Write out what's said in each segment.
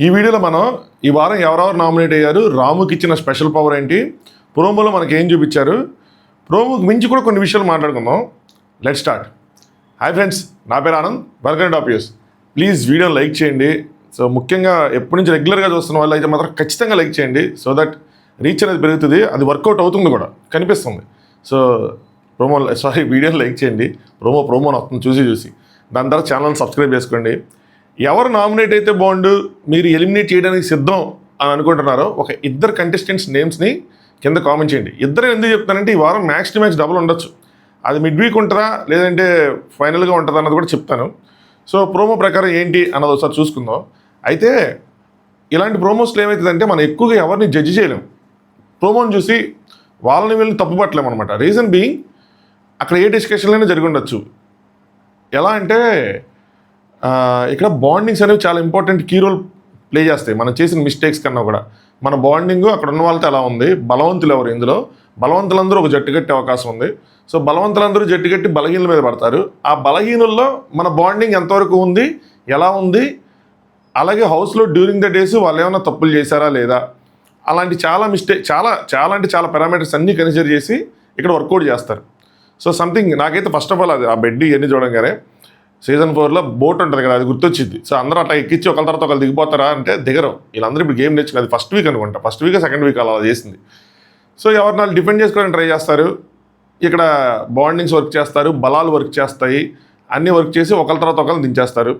ఈ వీడియోలో మనం ఈ వారం ఎవరెవరు నామినేట్ అయ్యారు, రాముకి ఇచ్చిన స్పెషల్ పవర్ ఏంటి, ప్రోమోలో మనకి ఏం చూపించారు, ప్రోమోకి మించి కూడా కొన్ని విషయాలు మాట్లాడుకుందాం. Let start. హాయ్ ఫ్రెండ్స్, నా పేరు Anand, welcome to top news. Please వీడియోని లైక్ చేయండి. సో ముఖ్యంగా ఎప్పటి నుంచి రెగ్యులర్గా చూస్తున్న వాళ్ళు అయితే మాత్రం ఖచ్చితంగా లైక్ చేయండి. సో దట్ రీచ్ అనేది పెరుగుతుంది, అది వర్కౌట్ అవుతుంది కూడా కనిపిస్తుంది. సో వీడియోని లైక్ చేయండి. ప్రోమోని వస్తుంది చూసి దాని తర్వాత ఛానల్ సబ్స్క్రైబ్ చేసుకోండి. ఎవరు నామినేట్ అయితే బాగుండు, మీరు ఎలిమినేట్ చేయడానికి సిద్ధం అని అనుకుంటున్నారో ఒక ఇద్దరు కంటెస్టెంట్స్ నేమ్స్ని కింద కామెంట్ చేయండి. ఇద్దరు ఎందుకు చెప్తానంటే ఈ వారం మ్యాక్స్ టు మ్యాక్స్ డబుల్ ఉండొచ్చు. అది మిడ్ వీక్ ఉంటుందా లేదంటే ఫైనల్గా ఉంటుందా అన్నది కూడా చెప్తాను. సో ప్రోమో ప్రకారం ఏంటి అన్నది ఒకసారి చూసుకుందాం. అయితే ఇలాంటి ప్రోమోస్లో ఏమవుతుందంటే మనం ఎక్కువగా ఎవరిని జడ్జి చేయలేం. ప్రోమోని చూసి వాళ్ళని వీళ్ళని తప్పు పట్టలేము అనమాట. రీజన్ బీయింగ్ అక్కడ ఏ డిస్కషన్లోనే జరిగి ఉండొచ్చు. ఎలా అంటే ఇక్కడ బాండింగ్స్ అనేవి చాలా ఇంపార్టెంట్ కీ రోల్ ప్లే చేస్తాయి. మనం చేసిన మిస్టేక్స్ కన్నా కూడా మన బాండింగ్ అక్కడ ఉన్న వాళ్ళతో ఎలా ఉంది, బలవంతులు ఎవరు, ఇందులో బలవంతులందరూ ఒక జట్టు కట్టే అవకాశం ఉంది. సో బలవంతులందరూ జట్టు కట్టి బలహీనుల మీద పడతారు. ఆ బలహీనుల్లో మన బాండింగ్ ఎంతవరకు ఉంది, ఎలా ఉంది, అలాగే హౌస్లో డ్యూరింగ్ ద డేస్ వాళ్ళు ఏమైనా తప్పులు చేశారా లేదా, అలాంటి చాలా చాలా పారామీటర్స్ అన్నీ కన్సిడర్ చేసి ఇక్కడ వర్కౌట్ చేస్తారు. సో సంథింగ్ నాకైతే ఫస్ట్ ఆఫ్ ఆల్ అది ఆ బెడ్ ఇవన్నీ చూడంగానే సీజన్ 4లో బోట్ ఉంటుంది కదా, అది గుర్తొచ్చింది. సో అందరూ అట్లా ఎక్కించి ఒకరి తర్వాత ఒకరు దిగిపోతారా అంటే దిగరు. వీళ్ళందరూ ఇప్పుడు గేమ్ నేర్చుకుని అది ఫస్ట్ వీక్ అనుకుంటా, ఫస్ట్ వీక్ సెకండ్ వీక్ అలా చేసింది. సో ఎవరిని వాళ్ళు డిఫెండ్ చేసుకోవడానికి ట్రై చేస్తారు. ఇక్కడ బాండింగ్స్ వర్క్ చేస్తారు, బలాలు వర్క్ చేస్తాయి, అన్నీ వర్క్ చేసి ఒకరి తర్వాత ఒకరు దించేస్తారు.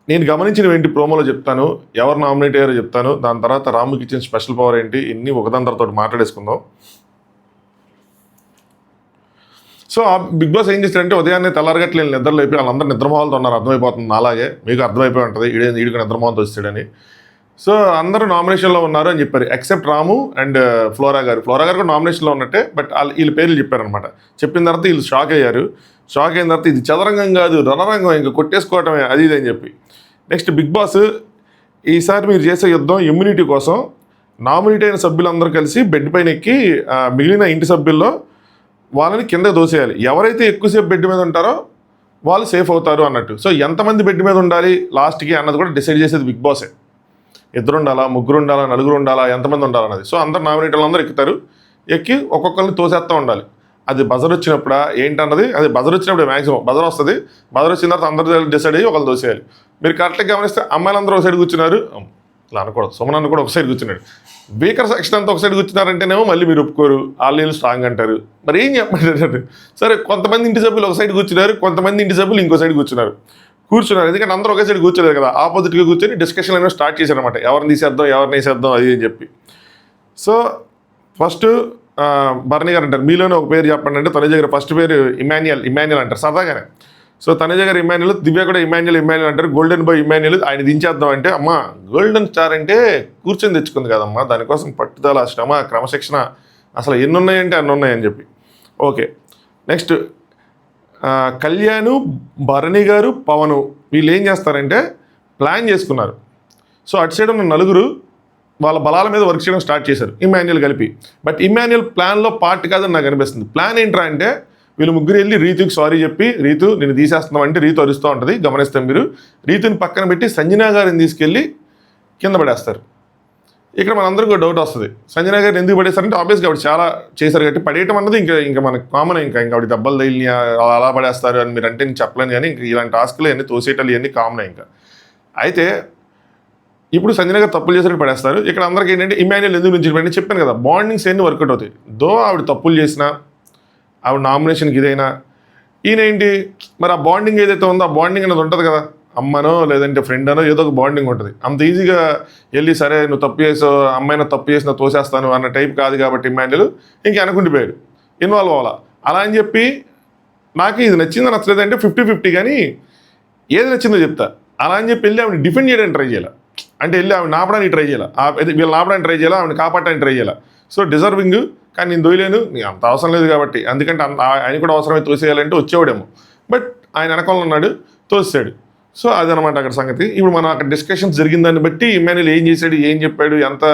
నేను గమనించినవి ఏంటి ప్రోమోలో చెప్తాను, ఎవరు నామినేట్ అయ్యారో చెప్తాను, దాని తర్వాత రాముకి ఇచ్చిన స్పెషల్ పవర్ ఏంటి, ఇన్ని ఒకదాని తర్వాత మాట్లాడేసుకుందాం. సో ఆ బిగ్ బాస్ ఏం చేస్తారంటే ఉదయాన్నే తెల్లారగట్లేని నిద్రలో అయిపోయి వాళ్ళందరూ నిద్రమోహాలతో ఉన్నారు, అర్థమైపోతుంది. అలాగే మీకు అర్థమైపోయి ఉంటుంది ఈడికి నిద్రమోహంతో వస్తాడని. సో అందరూ నామినేషన్లో ఉన్నారు అని చెప్పారు ఎక్సెప్ట్ రాము అండ్ ఫ్లోరా గారు కూడా నామినేషన్లో ఉన్నట్టే. బట్ వీళ్ళ పేర్లు చెప్పారనమాట. చెప్పిన తర్వాత వీళ్ళు షాక్ అయ్యారు. షాక్ అయిన తర్వాత ఇది చదరంగం కాదు రణరంగం, ఇంకా కొట్టేసుకోవటమే అది ఇది అని చెప్పి. నెక్స్ట్ బిగ్ బాస్ ఈసారి మీరు చేసే యుద్ధం ఇమ్యూనిటీ కోసం. నామినేట్ అయిన సభ్యులందరూ కలిసి బెడ్ పైన ఎక్కి మిగిలిన ఇంటి సభ్యుల్లో వాళ్ళని కింద దోసేయాలి. ఎవరైతే ఎక్కువసేపు బెడ్ మీద ఉంటారో వాళ్ళు సేఫ్ అవుతారు అన్నట్టు. సో ఎంతమంది బెడ్ మీద ఉండాలి లాస్ట్కి అన్నది కూడా డిసైడ్ చేసేది బిగ్ బాసే. 2 ఉండాలా, 3 ఉండాలా, 4 ఉండాలా, ఎంతమంది ఉండాలన్నది. సో అందరు నామినేటర్లు అందరూ ఎక్కుతారు, ఎక్కి ఒక్కొక్కరిని తోసేస్తూ ఉండాలి. అది బజర్ వచ్చినప్పుడా ఏంటన్నది, అది బజర్ వచ్చినప్పుడు మ్యాక్సిమం బజర్ వస్తుంది. బజర్ వచ్చిన తర్వాత అందరూ డిసైడ్ అయ్యి ఒకళ్ళు దోసేయాలి. మీరు కరెక్ట్గా గమనిస్తే అమ్మాయిలందరూ ఒక సైడ్ కూర్చున్నారు, అలా అనకూడదు, సుమన్ కూడా ఒక సైడ్ కూర్చున్నాడు. వీకర్ సెక్షన్ అంతా ఒక సైడ్ కూర్చున్నారంటేనేమో మళ్ళీ మీరు ఒప్పుకోరు, వాళ్ళు స్ట్రాంగ్ అంటారు. మరి ఏం చెప్పమంటారు? సరే కొంతమంది ఇంటి సభ్యులు ఒక సైడ్ కూర్చున్నారు, కొంతమంది ఇంటి సభ్యులు ఇంకో సైడ్ కూర్చున్నారు. ఎందుకంటే అందరూ ఒకే సైడ్ కూర్చోలేదు కదా, ఆపోజిట్గా కూర్చొని డిస్కషన్ అయినా స్టార్ట్ చేశారనమాట. ఎవరిని తీసేద్దాం అది అని చెప్పి. సో ఫస్ట్ భరణి గారు అంటారు, మీలోనే ఒక పేరు చెప్పండి అంటే తనుజ గారు ఫస్ట్ పేరు ఇమాన్యుయల్ అంటారు సరదాగానే. సో తనుజ గారు ఇమాన్యుయల్, దివ్య కూడా ఇమాన్యుయల్ అంటారు. గోల్డెన్ బాయ్ ఇమాన్యుయల్, ఆయన దించేద్దాం అంటే అమ్మ గోల్డెన్ స్టార్ అంటే కూర్చొని తెచ్చుకుంది కదమ్మా, దానికోసం పట్టుదల, శ్రమ, క్రమశిక్షణ అసలు ఎన్ని ఉన్నాయంటే అన్ని ఉన్నాయని చెప్పి. ఓకే నెక్స్ట్ కళ్యాణ్, భరణి గారు, పవన్ వీళ్ళు ఏం చేస్తారంటే ప్లాన్ చేసుకున్నారు. సో అటు సైడ్ ఉన్న నలుగురు వాళ్ళ బలాల మీద వర్క్ చేయడం స్టార్ట్ చేశారు ఇమాన్యుయల్ కలిపి. బట్ ఇమాన్యుయల్ ప్లాన్లో పార్ట్ కాదని నాకు అనిపిస్తుంది. ప్లాన్ ఏంట్రా అంటే వీళ్ళు ముగ్గురు వెళ్ళి రీతుకి సారీ చెప్పి, రీతు నేను తీసేస్తున్నాం అంటే రీతు అరుస్తూ ఉంటుంది గమనిస్తాం మీరు. రీతుని పక్కన పెట్టి సంజనా గారిని తీసుకెళ్ళి కింద పడేస్తారు. ఇక్కడ మనందరికీ డౌట్ వస్తుంది, సంజనా గారిని ఎందుకు పడేస్తారంటే ఆబ్వియస్గా ఆవిడ చాలా చేశారు కాబట్టి పడేయటం అన్నది ఇంకా మనకు కామన్. ఇంకా ఆవిడ దెబ్బలు తగిలి అలా పడేస్తారు అని మీరు అంటే నేను చెప్పలేను, కానీ ఇంకా ఇలాంటి టాస్క్లు ఇవన్నీ తోసేటలు ఇవన్నీ కామన్. ఇంకా అయితే ఇప్పుడు సంజనా గారు తప్పులు చేసినట్టు పడేస్తారు. ఇక్కడ అందరికీ ఏంటంటే ఇమాన్యుయల్ ఎందుకు నుంచి చెప్పాను కదా, బాండింగ్స్ అన్నీ వర్కౌట్ అవుతాయి. ఆవిడ తప్పులు చేసినా, ఆవిడ నామినేషన్కి ఇదైనా, ఈయన ఏంటి మరి ఆ బాండింగ్ ఏదైతే ఉందో ఆ బాండింగ్ అనేది ఉంటుంది కదా, అమ్మనో లేదంటే ఫ్రెండ్ అనో ఏదో ఒక బాండింగ్ ఉంటుంది. అంత ఈజీగా వెళ్ళి సరే నువ్వు తప్పు చేసావు, అమ్మాయినా తప్పు చేసినా తోసేస్తాను అన్న టైప్ కాదు కాబట్టి ఇమాన్యుయల్ ఇంక అనుకుంటుపోయాడు, ఇన్వాల్వ్ అవ్వాలా. అలా అని చెప్పి నాకు ఇది నచ్చిందో నచ్చలేదు అంటే 50-50, కానీ ఏది నచ్చిందో చెప్తా. అలా అని చెప్పి వెళ్ళి ఆవిడ డిఫెండ్ చేయడానికి ట్రై చేయాలి, అంటే వెళ్ళి ఆవిడ నాపడానికి ట్రై చేయాలి, వీళ్ళు నాపడానికి ట్రై చేయాలి, ఆవిడ కాపాడడానికి ట్రై చేయాలి. సో డిజర్వింగ్, కానీ నేను దోయలేను, అంత అవసరం లేదు కాబట్టి. అందుకంటే ఆయన కూడా అవసరమే తోసేయాలంటే వచ్చేవాడేమో, బట్ ఆయన వెనకాల ఉన్నాడు, తోసాడు. సో అదనమాట అక్కడ సంగతి. ఇప్పుడు మనం అక్కడ డిస్కషన్స్ జరిగిన దాన్ని బట్టి ఇమాన్యుయల్ ఏం చేశాడు, ఏం చెప్పాడు, ఎంత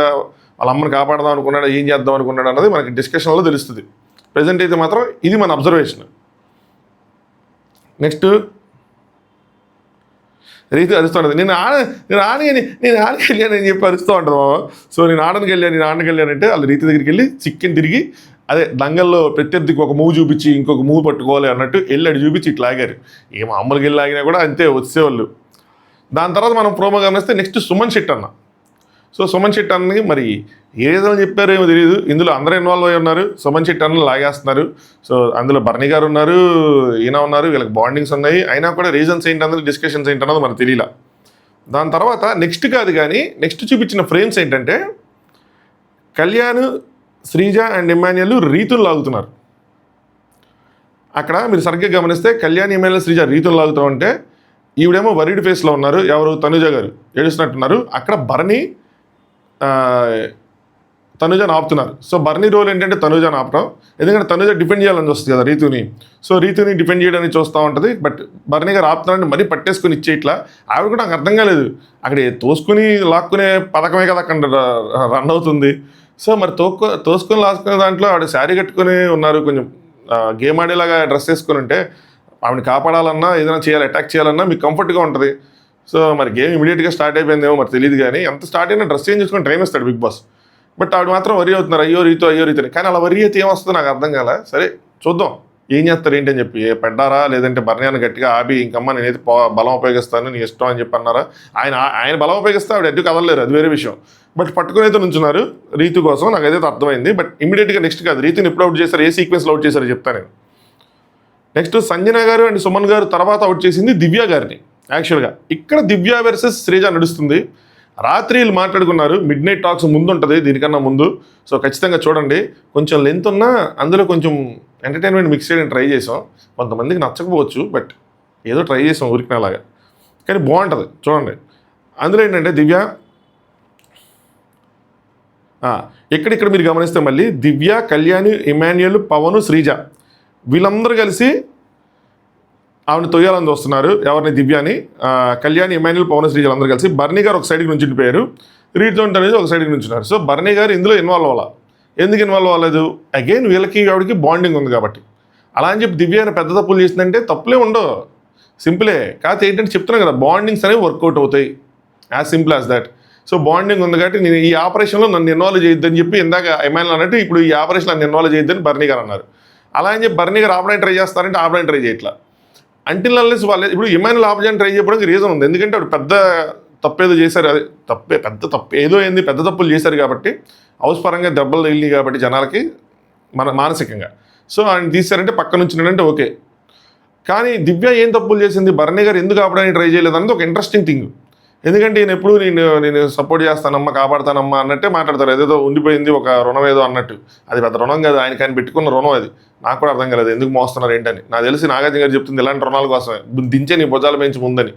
వాళ్ళ అమ్మని కాపాడదాం అనుకున్నాడు, ఏం చేద్దాం అనుకున్నాడు అన్నది మనకి డిస్కషన్లో తెలుస్తుంది. ప్రజెంట్ అయితే మాత్రం ఇది మన అబ్జర్వేషన్. నెక్స్ట్ రీతు అరుస్తూ ఉంటుంది, నేను ఆడకి వెళ్ళాను అని చెప్పి అరుస్తూ ఉంటుంది బాబా. సో నేను ఆడనికి వెళ్ళానంటే వాళ్ళు రీతి దగ్గరికి వెళ్ళి చికెన్ తిరిగి అదే దంగల్లో ప్రత్యర్థికి ఒక మూవ్ చూపించి ఇంకొక మూవ్ పట్టుకోవాలి అన్నట్టు వెళ్ళి అడి చూపించి ఇట్లా ఆగారు. ఏ మామూలుగా వెళ్ళి ఆగినా కూడా అంతే వచ్చేవాళ్ళు. దాని తర్వాత మనం ప్రోమో గమనిస్తే నెక్స్ట్ సుమన్ శెట్టి అన్న. సో సుమన్ శెట్టి అన్నకి మరి ఏ రీజన్ చెప్పారో ఏమో తెలియదు, ఇందులో అందరూ ఇన్వాల్వ్ అయి ఉన్నారు. సుమన్ శెట్టి అన్న లాగేస్తున్నారు. సో అందులో బర్నీ గారు ఉన్నారు, ఈయన ఉన్నారు, వీళ్ళకి బాండింగ్స్ ఉన్నాయి. అయినా కూడా రీజన్స్ ఏంటి అన్నది డిస్కషన్స్ ఏంటన్నది మనకు తెలియలా. దాని తర్వాత నెక్స్ట్ కాదు కానీ నెక్స్ట్ చూపించిన ఫ్రేమ్స్ ఏంటంటే కళ్యాణ్, శ్రీజ అండ్ ఇమాన్యుయల్ రీతులు లాగుతున్నారు. అక్కడ మీరు సరిగ్గా గమనిస్తే కళ్యాణ్, ఇమాన్యుయల్, శ్రీజ రీతులు లాగుతూ ఉంటే ఈవిడేమో వరీడ్ ఫేస్లో ఉన్నారు. ఎవరు? తనుజ గారు ఏడుస్తున్నట్టున్నారు. అక్కడ బర్నీ తనుజని ఆపుతున్నారు. సో బర్నీ రోల్ ఏంటంటే తనుజని ఆపడం, ఎందుకంటే తనుజ డిపెండ్ చేయాలని వస్తుంది కదా రీతుని. సో రీతుని డిపెండ్ చేయడానికి చూస్తూ ఉంటుంది. బట్ బర్నీ గారు ఆపుతున్నారంటే మరీ పట్టేసుకుని ఇచ్చే ఇట్లా ఆవిడ కూడా నాకు అర్థం కాలేదు. అక్కడ తోసుకుని లాక్కునే పథకమే కదా అక్కడ రన్ అవుతుంది. సో మరి తోసుకొని లాక్కునే దాంట్లో ఆవిడ శారీ కట్టుకుని ఉన్నారు, కొంచెం గేమ్ ఆడేలాగా డ్రెస్ వేసుకుని ఉంటే ఆవిడని కాపాడాలన్నా ఏదైనా చేయాలి, అటాక్ చేయాలన్నా మీకు కంఫర్ట్గా ఉంటుంది. సో మరి గేమ్ ఇమీడియట్గా స్టార్ట్ అయిపోయిందేమో మరి తెలియదు కానీ ఎంత స్టార్ట్ అయినా డ్రెస్ చేంజ్ చేసుకొని టైం ఇస్తాడు బిగ్ బాస్. బట్ ఆవిడ మాత్రం వరి అవుతున్నారు, అయ్యో రీతని. కానీ అలా వరి అయితే ఏమొస్తుందో నాకు అర్థం కాలే. సరే చూద్దాం ఏం చేస్తారు ఏంటి అని చెప్పి. పెట్టారా లేదంటే బర్ణ్యాన్ని గట్టిగా ఆపి ఇంకమ్మా నేనైతే బలం ఉపయోగిస్తాను నీ ఇష్టం అని చెప్పి అన్నారా. ఆయన బలం ఉపయోగిస్తే ఆవిడ ఎడ్డు కదలలేరు, అది వేరే విషయం. బట్ పట్టుకుని అయితే నుంచున్నారు రీతు కోసం, నాకు అదైతే అర్థమైంది. బట్ ఇమీడియట్గా నెక్స్ట్ కాదు రీతుని ఎప్పుడు అవుట్ చేశారు, ఏ సీక్వెన్స్లో అవుట్ చేశారో చెప్తాను నేను. నెక్స్ట్ సంజన గారు అండ్ సుమన్ గారు తర్వాత అవుట్ చేసింది దివ్య గారిని. యాక్చువల్గా ఇక్కడ దివ్య వర్సెస్ శ్రీజ నడుస్తుంది. రాత్రి వీళ్ళు మాట్లాడుకున్నారు, మిడ్ నైట్ టాక్స్ ముందు ఉంటుంది దీనికన్నా ముందు. సో ఖచ్చితంగా చూడండి. కొంచెం లెంత్ ఉన్నా అందులో కొంచెం ఎంటర్టైన్మెంట్ మిక్స్ చేయడానికి ట్రై చేసాం. కొంతమందికి నచ్చకపోవచ్చు, బట్ ఏదో ట్రై చేసాం ఊరికినలాగా, కానీ బాగుంటుంది చూడండి. అందులో ఏంటంటే దివ్య ఇక్కడ మీరు గమనిస్తే మళ్ళీ దివ్య, కళ్యాణి, ఇమాన్యుయల్, పవన్, శ్రీజ వీళ్ళందరూ కలిసి ఆవిడని తొయ్యాలని చూస్తున్నారు. ఎవరిని? దివ్యాని. కళ్యాణి, ఇమాన్యుయల్, పవన్, శ్రీజలు అందరూ కలిసి బర్నీ గారు ఒక సైడ్కి నుంచి ఉండిపోయారు, రీజౌంట్ అనేది ఒక సైడ్కి నుంచున్నారు. సో బర్నీ గారు ఇందులో ఇన్వాల్వ్ అవ్వాలా. ఎందుకు ఇన్వాల్వ్ అవ్వలేదు? అగైన్ వీళ్ళకి ఆవిడకి బాండింగ్ ఉంది కాబట్టి. అలా అని చెప్పి దివ్య పెద్ద తప్పులు చేసిందంటే తప్పులే ఉండవు, సింపులే. కాకపోతే ఏంటంటే చెప్తున్నాను కదా, బాండింగ్స్ అనేవి వర్కౌట్ అవుతాయి, as simple as that. So bonding ఉంది కాబట్టి నేను ఈ ఆపరేషన్లో నన్ను ఇన్వాల్వ్ చేయొద్దని చెప్పి ఇందాక ఇమాన్యుయల్ అన్నట్టు ఇప్పుడు ఈ ఆపరేషన్ నన్ను ఇన్వాల్వ్ చేయొద్దని బర్నీ గారు అన్నారు. అలా అని చెప్పి బర్నీ గారు ఆపడానికి ట్రై చేస్తారంటే ఆపడానికి ట్రై చేయట్లా. అంటిల్ అన్లెస్ వాళ్ళు ఇప్పుడు ఇమాన్యుయల్ ఆపడానికి ట్రై చేయడానికి రీజన్ ఉంది, ఎందుకంటే అప్పుడు పెద్ద తప్పేదో చేశారు, అది పెద్ద తప్పు ఏదో ఏంది, పెద్ద తప్పులు చేశారు కాబట్టి హౌస్ పరంగా దెబ్బలు తగిలినాయి కాబట్టి జనాలకి మానసికంగా. సో ఆయన తీశారంటే పక్క నుంచి అంటే ఓకే. కానీ దివ్య ఏం తప్పులు చేసింది, బర్నీ గారు ఎందుకు ఆపడానికి ట్రై చేయలేదు అన్నది ఒక ఇంట్రెస్టింగ్ థింగ్. ఎందుకంటే ఈయన ఎప్పుడు నేను సపోర్ట్ చేస్తానమ్మా, కాపాడతానమ్మా అన్నట్టే మాట్లాడతారు, ఏదేదో ఉండిపోయింది ఒక రుణం ఏదో అన్నట్టు. అది పెద్ద రుణం కాదు, ఆయన పెట్టుకున్న రుణం అది. నాకు కూడా అర్థం కాలేదు ఎందుకు మోస్తున్నారు ఏంటని. నాకు తెలిసి నాగార్జున గారు చెప్తుంది ఇలాంటి రుణాల కోసమే, దించే నీ భుజాల పెంచి ముందని.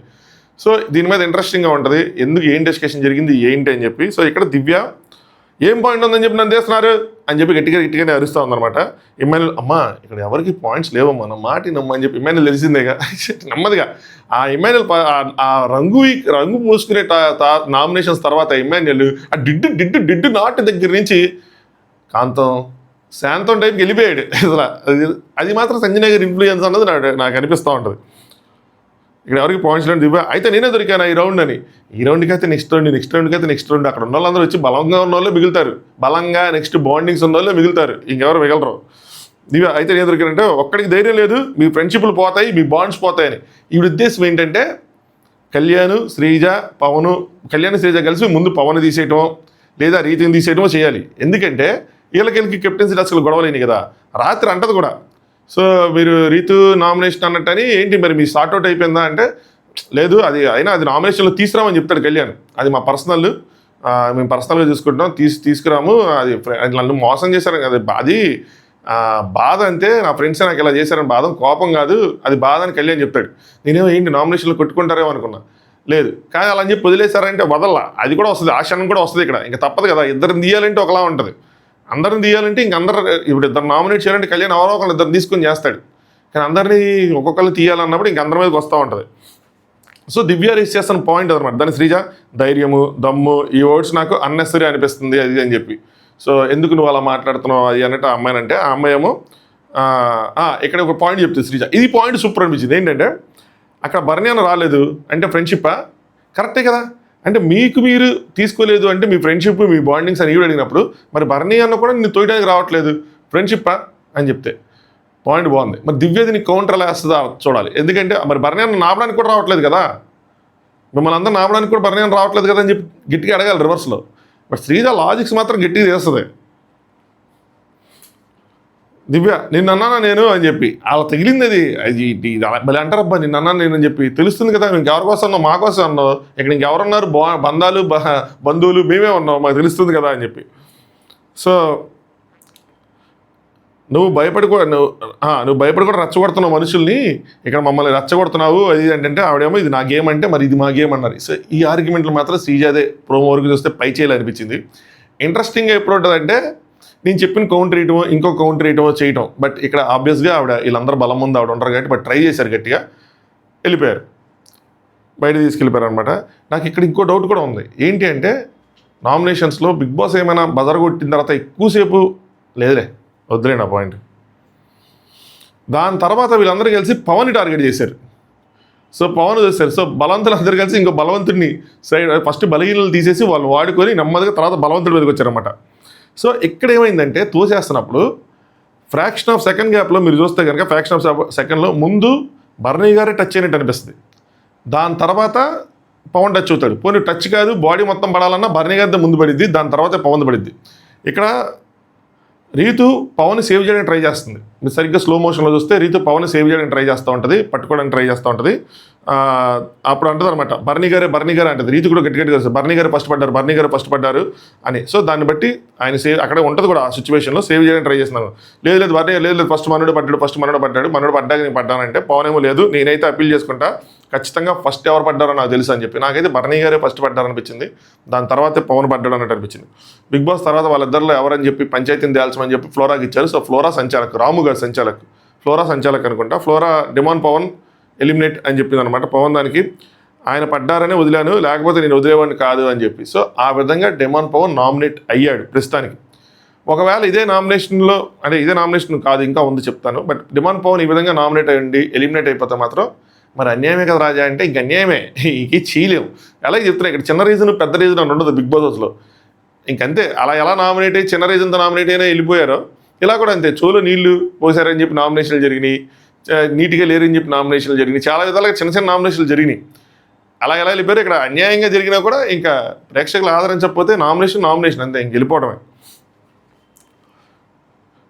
సో దీని మీద ఇంట్రెస్టింగ్గా ఉంటుంది, ఎందుకు ఏం డిస్కషన్ జరిగింది ఏంటి అని చెప్పి. సో ఇక్కడ దివ్య ఏం పాయింట్ ఉందని చెప్పి నన్ను తీస్తున్నారు అని చెప్పి గట్టిగానే అరుస్తూ ఉందన్నమాట. ఇమాన్యుయల్ అమ్మా ఇక్కడ ఎవరికి పాయింట్స్ లేవమ్మా, నా మాటినమ్మా అని చెప్పి ఇమాన్యుయల్ తెలిసిందేగా నెమ్మదిగా. ఆ ఇమాన్యుయల్ ఆ రంగు మూసుకునే నామినేషన్స్ తర్వాత ఇమాన్యుయల్ ఆ డిడ్డు నాటు దగ్గర నుంచి శాంతం టైంకి వెళ్ళిపోయాడు అసలు. అది మాత్రం సంజయ్ గారి ఇన్ఫ్లుయెన్స్ అన్నది నాకు అనిపిస్తూ ఉంటుంది. ఇక్కడ ఎవరికి పాయింట్స్ లేదు దివ్య. అయితే నేనే దొరికాను ఈ రౌండ్ అని. ఈ రౌండ్కి అయితే నెక్స్ట్ రౌండ్ అక్కడ ఉన్న వాళ్ళందరూ వచ్చి బలంగా ఉన్న వాళ్ళే మిగులుతారు, బలంగా నెక్స్ట్ బాండింగ్స్ ఉన్న వాళ్ళే మిగులుతారు, ఇంకెవరు మిగలరు. దివ్య అయితే నేను దొరికానంటే ఒక్కడికి ధైర్యం లేదు, మీ ఫ్రెండ్షిప్లు పోతాయి, మీ బాండ్స్ పోతాయని. ఈ ఉద్దేశం ఏంటంటే కళ్యాణ్, శ్రీజ, శ్రీజ కలిసి ముందు పవన్ తీసేయటమో లేదా రీతిని తీసేయటమో చేయాలి. ఎందుకంటే వీళ్ళకి కెప్టెన్సీ టాస్క్లు గొడవలేని కదా, రాత్రి అంటది కూడా. సో మీరు రీతు నామినేషన్ అన్నట్టని ఏంటి మరి మీ సార్ట్అవుట్ అయిపోయిందా అంటే లేదు, అది నామినేషన్లో తీసుకురామని చెప్తాడు కళ్యాణ్. అది మా పర్సనల్, మేము పర్సనల్గా చూసుకుంటాం, తీసుకురాము, అది నన్ను మోసం చేశారు కదా, అది బాధ అంతే, నా ఫ్రెండ్స్ నాకు ఇలా చేశారని బాధ, కోపం కాదు, అది బాధ అని కళ్యాణ్ చెప్తాడు. నేనేమో ఏంటి నామినేషన్లో కొట్టుకుంటారేమో అనుకున్నా, లేదు. కానీ అలా అని చెప్పి వదిలేశారంటే వదల్లా, అది కూడా వస్తుంది, ఆ క్షణం కూడా వస్తుంది ఇక్కడ. ఇంకా తప్పదు కదా, ఇద్దరిని తీయాలంటే ఒకలా ఉంటుంది, అందరిని తీయాలంటే ఇంకందరు ఇప్పుడు ఇద్దరు నామినేట్ చేయాలంటే కళ్యాణ్ ఎవరో ఒకళ్ళు ఇద్దరు తీసుకొని చేస్తాడు. కానీ అందరినీ ఒక్కొక్కరు తీయాలన్నప్పుడు ఇంక అందరి మీదకి వస్తూ ఉంటుంది. సో దివ్య రీచ్ చేస్తున్న పాయింట్ అనమాట. దాని శ్రీజ ధైర్యము, దమ్ము, ఈ వర్డ్స్ నాకు అన్నెసరీ అనిపిస్తుంది అది అని చెప్పి. సో ఎందుకు నువ్వు అలా మాట్లాడుతున్నావు అది అన్నట్టు ఆ అమ్మాయిని అంటే, ఆ అమ్మాయి ఏమో ఇక్కడ ఒక పాయింట్ చెప్తుంది శ్రీజ. ఇది పాయింట్ సూపర్ అనిపించింది. ఏంటంటే అక్కడ భరణి అన్న రాలేదు అంటే ఫ్రెండ్షిప్పా? కరెక్టే కదా. అంటే మీకు మీరు తీసుకోలేదు అంటే మీ ఫ్రెండ్షిప్ మీ బాండింగ్స్ అని అడిగినప్పుడు మరి భరణి అన్న కూడా నేను తోయడానికి రావట్లేదు ఫ్రెండ్షిప్పా అని చెప్తే పాయింట్ బాగుంది. మరి దివ్యది నీకు కౌంటర్ ఎలా వేస్తుందా చూడాలి. ఎందుకంటే మరి భరణి అన్న నాపడానికి కూడా రావట్లేదు కదా, మిమ్మల్ని అందరూ నాపడానికి కూడా భరణి అన్న రావట్లేదు కదా అని చెప్పి గట్టిగా అడగాలి రివర్స్లో. బట్ శ్రీజ లాజిక్స్ మాత్రం గట్టిగా చేస్తుంది. దివ్య నిన్నన్నా నేను అని చెప్పి అలా తగిలింది అది భలే అంటారబ్బా నిన్నన్నా నేను అని చెప్పి తెలుస్తుంది కదా. ఇంకెవరి కోసం అన్నావు? మా కోసం అన్నావు. ఇక్కడ ఇంకెవరున్నారు? బంధువులు మేమే ఉన్నావు, మాకు తెలుస్తుంది కదా అని చెప్పి. సో నువ్వు భయపడి కూడా రెచ్చగొడుతున్నావు మనుషుల్ని, ఇక్కడ మమ్మల్ని రెచ్చగొడుతున్నావు అది అంటే ఆవిడేమో ఇది నా గేమ్ అంటే మరి ఇది మా గేమ్ అన్నారు. సో ఈ ఆర్గ్యుమెంట్లు మాత్రం శ్రీజాదే ప్రోమో వరకు చూస్తే పై చేయాలి అనిపించింది. ఇంట్రెస్టింగ్గా ఎప్పుడు ఉంటుందంటే నేను చెప్పిన కౌంటర్ వేయటమో ఇంకో కౌంటర్ వేయటమో చేయటం. బట్ ఇక్కడ ఆబ్వియస్గా ఆవిడ వీళ్ళందరూ బలం ముందు ఆవిడ ఉంటారు కాబట్టి బట్ ట్రై చేశారు, గట్టిగా వెళ్ళిపోయారు, బయట తీసుకెళ్ళిపోయారు అనమాట. నాకు ఇక్కడ ఇంకో డౌట్ కూడా ఉంది. ఏంటి అంటే నామినేషన్స్లో బిగ్ బాస్ ఏమైనా బజర్ కొట్టిన తర్వాత ఎక్కువసేపు లేదులే వద్దులేండి ఆ పాయింట్. దాని తర్వాత వీళ్ళందరూ కలిసి పవన్ని టార్గెట్ చేశారు. సో పవన్ చేశారు. సో బలవంతులు అందరూ కలిసి ఇంకో బలవంతుడిని సైడ్ ఫస్ట్ బలహీనలు తీసేసి వాళ్ళు వాడుకొని నెమ్మదిగా తర్వాత బలవంతుడి మీదకి వచ్చారన్నమాట. సో ఇక్కడ ఏమైందంటే తోసేస్తున్నప్పుడు ఫ్రాక్షన్ ఆఫ్ సెకండ్ గ్యాప్లో మీరు చూస్తే కనుక ఫ్రాక్షన్ ఆఫ్ సెకండ్లో ముందు భరణి గారే టచ్ అయినట్టు అనిపిస్తుంది. దాని తర్వాత పవన్ టచ్ అవుతాడు. పోనీ టచ్ కాదు బాడీ మొత్తం పడాలన్నా భరణి గారితో ముందు పడిద్ది, దాని తర్వాతే పవన్ పడిద్ది. ఇక్కడ రీతు పవన్ సేవ్ చేయడానికి ట్రై చేస్తుంది. మీరు సరిగ్గా స్లో మోషన్లో చూస్తే రీతు పవన్ సేవ్ చేయడానికి ట్రై చేస్తూ ఉంటుంది, పట్టుకోవడానికి ట్రై చేస్తూ ఉంటుంది. అప్పుడు అంటుంది అనమాట భరణి గారే అంటుంది. రీతు కూడా గట్టిగా తెలుస్తుంది భరణి గారు ఫస్ట్ పడ్డారు అని. సో దాన్ని బట్టి ఆయన సేవ్ అక్కడ ఉంటుంది కూడా ఆ సిచ్యువేషన్లో సేవ్ చేయడానికి ట్రై చేస్తున్నాను. లేదు భరణి లేదు ఫస్ట్ మనోడు పడ్డాడు మనోడు పడ్డాక నేను పడ్డానంటే పవన్ ఏమో లేదు నేనైతే అప్పీల్ చేసుకుంటా, ఖచ్చితంగా ఫస్ట్ ఎవరు పడ్డారో నాకు తెలుసు అని చెప్పి. నాకైతే భరణి గారే ఫస్ట్ పడ్డారనిపించింది, దాని తర్వాతే పవన్ పడ్డాడు అన్నట్టు అనిపించింది. బిగ్ బాస్ తర్వాత వాళ్ళిద్దరిలో ఎవరని చెప్పి పంచాయతీని తేల్చమని చెప్పి ఫ్లోరాకి ఇచ్చారు. సో ఫ్లోరా సంచాలక్, రాము గారు ఫ్లోరా సంచాలక్ అనుకుంటా. ఫ్లోరా డిమాండ్ పవన్ ఎలిమినేట్ అని చెప్పింది అనమాట. పవన్ దానికి ఆయన పడ్డారనే వదిలాను, లేకపోతే నేను వదిలేవాడిని కాదు అని చెప్పి. సో ఆ విధంగా డిమాండ్ పవన్ నామినేట్ అయ్యాడు ప్రస్తుతానికి. ఒకవేళ ఇదే నామినేషన్ కాదు ఇంకా ఉంది చెప్తాను. బట్ డిమాండ్ పవన్ ఈ విధంగా నామినేట్ అయ్యండి ఎలిమినేట్ అయిపోతే మాత్రం మరి అన్యాయమే కదా రాజా అంటే ఇంక అన్యాయమే, ఇంక చీలేం. అలాగే చెప్తున్నా ఇక్కడ చిన్న రీజన్ పెద్ద రీజన్ అని ఉండదు బిగ్ బాస్ హౌస్లో. ఇంకంతే అలా ఎలా నామినేట్ అయ్యి చిన్న రీజన్తో నామినేట్ అయినా వెళ్ళిపోయారో ఇలా కూడా అంతే. చోలో నీళ్లు పోసారని చెప్పి నామినేషన్లు జరిగినాయి, నీట్గా లేరని చెప్పి నామినేషన్లు జరిగినాయి, చాలా విధాలుగా చిన్న నామినేషన్లు జరిగినాయి. అలా ఎలా వెళ్ళిపోయారు. ఇక్కడ అన్యాయంగా జరిగినా కూడా ఇంకా ప్రేక్షకులు ఆదరించకపోతే నామినేషన్ అంతే, ఇంక వెళ్ళిపోవడమే.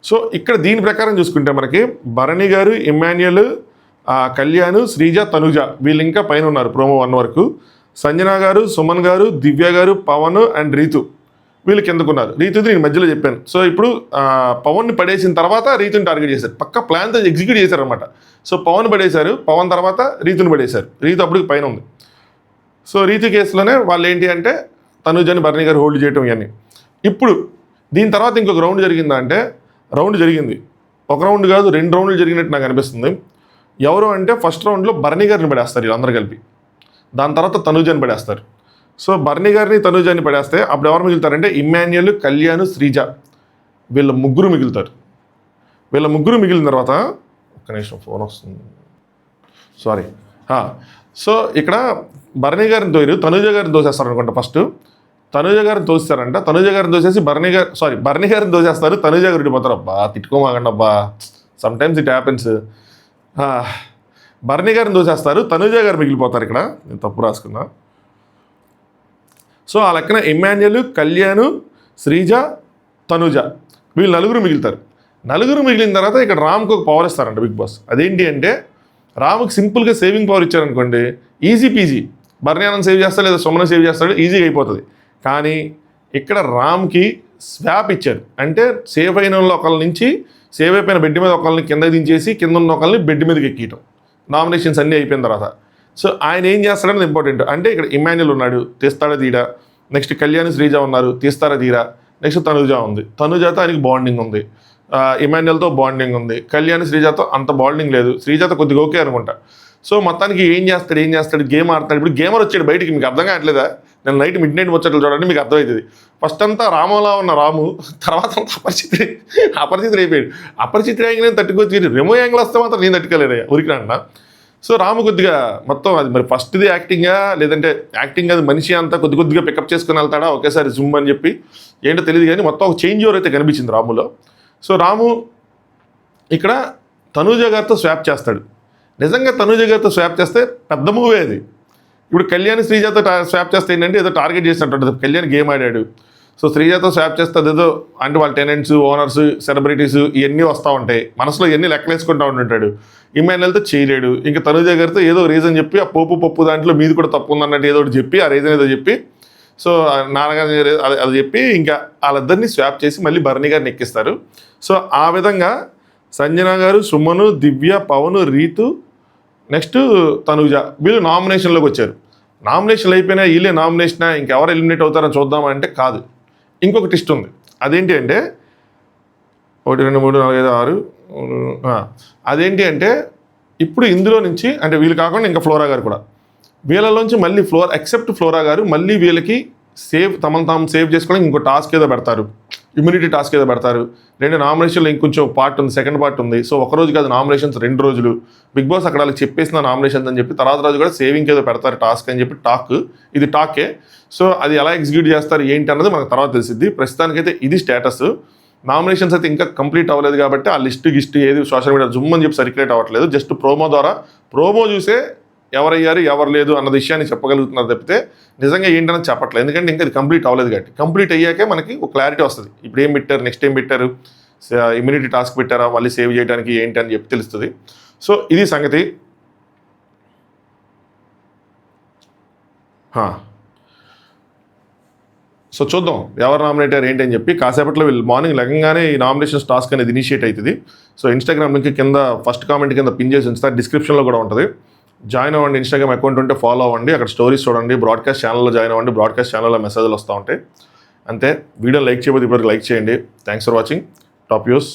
సో ఇక్కడ దీని ప్రకారం చూసుకుంటే మనకి భరణి గారు, ఇమ్మాన్యుయల్, కళ్యాణ్, శ్రీజ, తనుజ వీళ్ళు ఇంకా పైన ఉన్నారు ప్రోమో 1 వరకు. సంజన గారు, సుమన్ గారు, దివ్య గారు, పవన్ అండ్ రీతు వీళ్ళు కిందకున్నారు. రీతుని నేను మధ్యలో చెప్పాను. సో ఇప్పుడు పవన్ని పడేసిన తర్వాత రీతుని టార్గెట్ చేశారు, పక్క ప్లాన్తో ఎగ్జిక్యూట్ చేశారు అనమాట. సో పవన్ పడేశారు, పవన్ తర్వాత రీతుని పడేశారు, రీతు అప్పటికి పైన ఉంది. సో రీతు కేసులోనే వాళ్ళు ఏంటి అంటే తనుజని భరణి గారు హోల్డ్ చేయటం ఇవన్నీ. ఇప్పుడు దీని తర్వాత ఇంకొక రౌండ్ జరిగిందా అంటే రౌండ్ జరిగింది. ఒక రౌండ్ కాదు 2 రౌండ్లు జరిగినట్టు నాకు అనిపిస్తుంది. ఎవరు అంటే ఫస్ట్ రౌండ్లో భరణి గారిని పడేస్తారు వీళ్ళందరూ కలిపి, దాని తర్వాత తనుజని పడేస్తారు. సో భరణి గారిని తనుజని పడేస్తే అప్పుడు ఎవరు మిగులుతారంటే ఇమ్మాన్యుయల్, కళ్యాణ్, శ్రీజ వీళ్ళ ముగ్గురు మిగులుతారు. వీళ్ళ ముగ్గురు మిగిలిన తర్వాత ఒక్క నిమిషం ఫోన్ వస్తుంది సారీ. సో ఇక్కడ భరణి గారిని తనుజ గారిని దోసేస్తారు అనుకుంటా. ఫస్ట్ తనుజ గారిని తోస్తారంట, తనుజ గారిని దోసేసి భరణి గారిని దోసేస్తారు, తనుజ గారు విడిపోతారు. అబ్బా తిట్టుకోమాగండి అబ్బా, some times it happens. Bharani గారిని దోసేస్తారు, తనుజ గారు మిగిలిపోతారు. ఇక్కడ నేను తప్పు రాసుకున్నా. సో ఆ లెక్కన ఇమ్మాన్యుయల్, కళ్యాణ్, శ్రీజ, తనుజ వీళ్ళు 4 మిగులుతారు. 4 మిగిలిన తర్వాత ఇక్కడ రామ్కి ఒక పవర్ ఇస్తారంట బిగ్ బాస్. అదేంటి అంటే రామ్కి సింపుల్గా సేవింగ్ పవర్ ఇచ్చారనుకోండి, ఈజీ పీజీ భరణి అన్నం సేవ్ చేస్తాడు లేదా సుమన్ సేవ్ చేస్తాడు, ఈజీగా అయిపోతుంది. కానీ ఇక్కడ రామ్కి స్వాప్ ఇచ్చారు. అంటే సేవ్ అయిన వాళ్ళు ఒకళ్ళ నుంచి సేవ్ అయిపోయిన బెడ్ మీద ఒకళ్ళని కిందకి దించేసి కింద ఉన్న ఒకళ్ళని బెడ్ మీదకి ఎక్కియటం నామినేషన్స్ అన్నీ అయిపోయిన తర్వాత. సో ఆయన ఏం చేస్తాడనేది ఇంపార్టెంట్. అంటే ఇక్కడ ఇమ్మాన్యుయల్ ఉన్నాడు, తీస్తాడా తీరా. నెక్స్ట్ కళ్యాణ్, శ్రీజ ఉన్నారు, తీస్తారా తీరా. నెక్స్ట్ తనుజ ఉంది, తనుజతో ఆయనకి బాండింగ్ ఉంది, ఇమాన్యుయల్తో బాండింగ్ ఉంది. కళ్యాణ్, శ్రీజతో అంత బాండింగ్ లేదు, శ్రీజతో కొద్దిగా ఓకే అనుకుంటా. సో మొత్తానికి ఏం చేస్తాడు గేమ్ ఆడతాడు. ఇప్పుడు గేమర్ వచ్చాడు బయటికి, మీకు అర్థం కావట్లేదా? నేను నైట్ మిడ్ వచ్చేట్లు చూడండి మీకు అర్థమవుతుంది. ఫస్ట్ అంతా రాములా ఉన్న రాము, తర్వాత అంతా అపరిచితుడు అయిపోయాడు. అపరిచితుడు యాంగిల్ నేను తట్టుకోవచ్చు, రెమో యాంగిల్ వస్తే మాత్రం నేను తట్టుకోలేడు ఉరికినా. సో రాము కొద్దిగా మొత్తం అది మరి ఫస్ట్ది యాక్టింగా లేదంటే యాక్టింగ్ అది మనిషి అంతా కొద్దిగా పికప్ చేసుకుని వెళ్తాడా ఒకేసారి జూమ్ అని చెప్పి ఏంటో తెలియదు, కానీ మొత్తం ఒక చేంజ్ ఓవర్ అయితే కనిపించింది రాములో. సో రాము ఇక్కడ తనూజ గారితో స్వాప్ చేస్తాడు. నిజంగా తనూజ గారితో స్వాప్ చేస్తే పెద్ద మూవీ అది. ఇప్పుడు కళ్యాణ్ శ్రీజాతో స్వాప్ చేస్తే ఏంటంటే ఏదో టార్గెట్ చేసినట్టు కళ్యాణ్ గేమ్ ఆడాడు. సో శ్రీజాతో స్వాప్ చేస్తే అదేదో అంటే వాళ్ళ టెనెంట్స్, ఓనర్స్, సెలబ్రిటీస్ ఇవన్నీ వస్తూ ఉంటాయి, మనసులో ఇవన్నీ లెక్కలేసుకుంటూ ఉంటుంటాడు. ఇమాన్యుయల్తో చేయలేడు. ఇంకా తనూజ గారితో ఏదో రీజన్ చెప్పి ఆ పప్పు దాంట్లో మీది కూడా తప్పు ఉందన్నట్టు ఏదో ఒకటి చెప్పి ఆ రీజన్ ఏదో చెప్పి సో నాన్నగారు అది చెప్పి ఇంకా వాళ్ళిద్దరిని స్వాప్ చేసి మళ్ళీ భరణి గారిని ఎక్కిస్తారు. సో ఆ విధంగా సంజన గారు, సుమను, దివ్య, పవన్, రీతు, నెక్స్ట్ తనూజ వీళ్ళు నామినేషన్లోకి వచ్చారు. నామినేషన్లు అయిపోయినా వీళ్ళే నామినేషనా ఇంకెవరు ఎలిమినేట్ అవుతారని చూద్దామంటే కాదు, ఇంకొక ట్విస్ట్ ఉంది. అదేంటి అంటే 1 2 3 4 5 6 అదేంటి అంటే ఇప్పుడు ఇందులో నుంచి అంటే వీళ్ళు కాకుండా ఇంకా ఫ్లోరా గారు కూడా వీళ్ళలోంచి మళ్ళీ ఎక్సెప్ట్ ఫ్లోరా గారు మళ్ళీ వీళ్ళకి తమను తాము సేవ్ చేసుకోవడానికి ఇంకో టాస్క్ ఏదో పెడతారు, ఇమ్యూనిటీ టాస్క్ ఏదో పెడతారు. 2 నామినేషన్లు ఇంకొంచెం పార్ట్ ఉంది, సెకండ్ పార్ట్ ఉంది. సో ఒక రోజు కాదు నామినేషన్స్ 2 రోజులు. బిగ్ బాస్ అక్కడ వాళ్ళకి చెప్పేసిన నామినేషన్స్ అని చెప్పి తర్వాత రోజు కూడా సేవింగ్ ఏదో పెడతారు టాస్క్ అని చెప్పి ఇది టాకే. సో అది ఎలా ఎగ్జిక్యూట్ చేస్తారు ఏంటి అన్నది మనకు తర్వాత తెలిసిద్ది. ప్రస్తుతానికైతే ఇది స్టేటస్. నామినేషన్స్ అయితే ఇంకా కంప్లీట్ అవ్వలేదు కాబట్టి ఆ గిస్ట్ ఏది సోషల్ మీడియా జుమ్ అని చెప్పి సర్క్యులేట్ అవ్వట్లేదు. జస్ట్ ప్రోమో చూసే ఎవరయ్యారు ఎవరు లేదు అన్న విషయాన్ని చెప్పగలుగుతున్నారు తప్పితే నిజంగా ఏంటన్నది చెప్పట్లేదు. ఎందుకంటే ఇంకా అది కంప్లీట్ అవ్వలేదు కాబట్టి. కంప్లీట్ అయ్యాకే మనకి ఒక క్లారిటీ వస్తుంది. ఇప్పుడు ఏం పెట్టారు, నెక్స్ట్ ఏం పెట్టారు, ఇమ్యూనిటీ టాస్క్ పెట్టారా, మళ్ళీ సేవ్ చేయడానికి ఏంటి అని చెప్పి తెలుస్తుంది. సో ఇది సంగతి. సో చూద్దాం ఎవరు నామినేట్ అయ్యారు ఏంటి అని చెప్పి. కాసేపట్లో వీళ్ళు మార్నింగ్ లెగంగానే ఈ నామినేషన్స్ టాస్క్ అనేది ఇనిషియేట్ అవుతుంది. సో ఇన్స్టాగ్రామ్ లింక్ కింద ఫస్ట్ కామెంట్ కింద పిన్ చేసి ఉంచుతారు, డిస్క్రిప్షన్లో కూడా ఉంటుంది. జాయిన్ అవ్వండి, ఇన్స్టాగ్రామ్ అకౌంట్ ఉంటే ఫాలో అవ్వండి, అక్కడ స్టోరీస్ చూడండి, బ్రాడ్కాస్ట్ ఛానల్లో జాయిన్ అవ్వండి, బ్రాడ్కాస్ట్ ఛానల్లో మెసేజ్లు వస్తూ ఉంటాయి. అంతే. వీడియో లైక్ చేయబోతే ఇప్పటివరకు లైక్ చేయండి. Thanks for watching. Top news.